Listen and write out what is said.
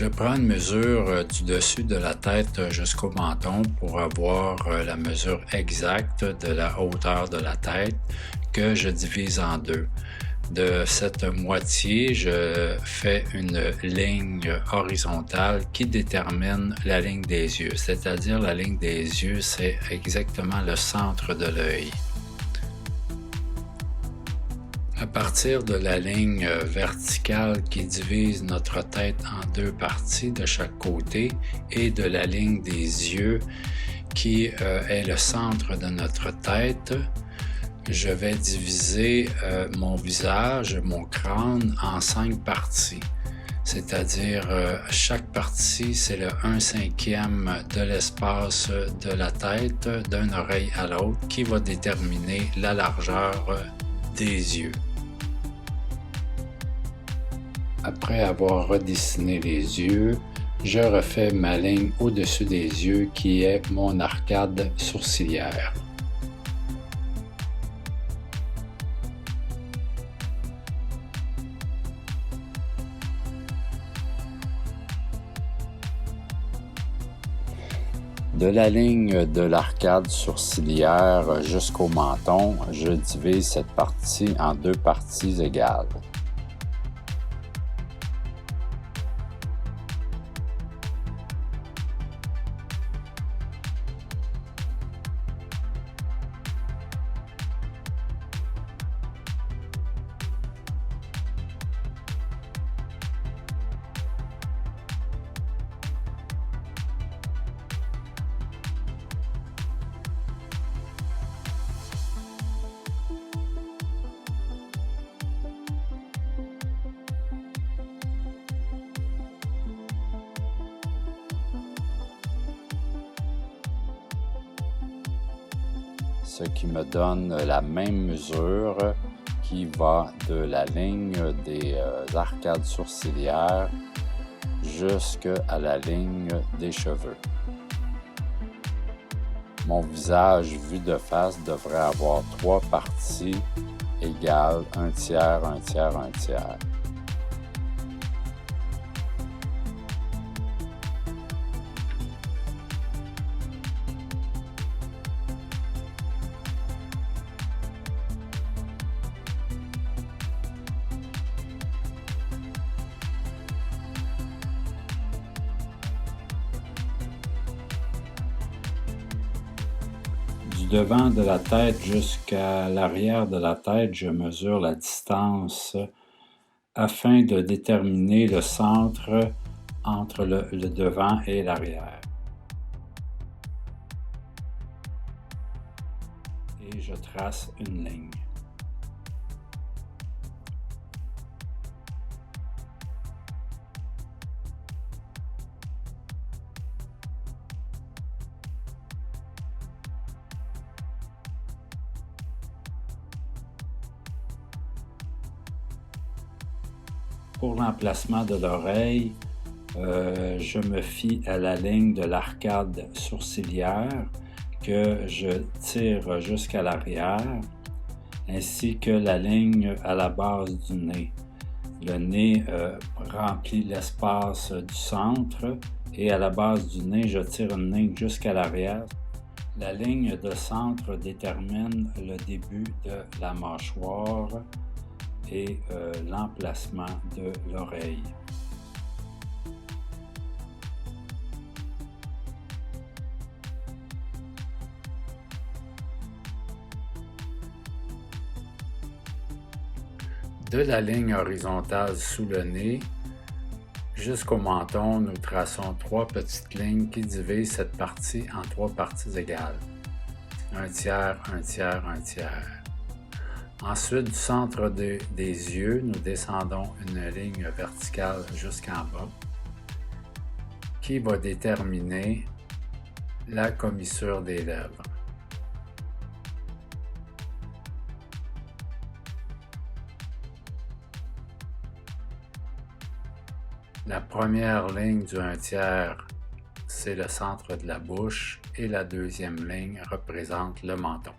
Je prends une mesure du dessus de la tête jusqu'au menton pour avoir la mesure exacte de la hauteur de la tête que je divise en deux. De cette moitié, je fais une ligne horizontale qui détermine la ligne des yeux, c'est-à-dire la ligne des yeux, c'est exactement le centre de l'œil. À partir de la ligne verticale qui divise notre tête en deux parties de chaque côté et de la ligne des yeux qui est le centre de notre tête, je vais diviser mon visage, mon crâne en 5 parties. C'est-à-dire chaque partie, c'est le 1/5 de l'espace de la tête d'une oreille à l'autre qui va déterminer la largeur des yeux. Après avoir redessiné les yeux, je refais ma ligne au-dessus des yeux qui est mon arcade sourcilière. De la ligne de l'arcade sourcilière jusqu'au menton, je divise cette partie en 2 parties égales. Ce qui me donne la même mesure qui va de la ligne des arcades sourcilières jusqu'à la ligne des cheveux. Mon visage vu de face devrait avoir 3 parties égales, 1/3, 1/3, 1/3. Du devant de la tête jusqu'à l'arrière de la tête, je mesure la distance afin de déterminer le centre entre le devant et l'arrière. Et je trace une ligne. Pour l'emplacement de l'oreille, je me fie à la ligne de l'arcade sourcilière que je tire jusqu'à l'arrière, ainsi que la ligne à la base du nez. Le nez remplit l'espace du centre et à la base du nez, je tire une ligne jusqu'à l'arrière. La ligne de centre détermine le début de la mâchoire et l'emplacement de l'oreille. De la ligne horizontale sous le nez jusqu'au menton, nous traçons 3 petites lignes qui divisent cette partie en 3 parties égales. 1/3, 1/3, 1/3. Ensuite, du centre des yeux, nous descendons une ligne verticale jusqu'en bas qui va déterminer la commissure des lèvres. La première ligne du 1/3, c'est le centre de la bouche et la deuxième ligne représente le menton.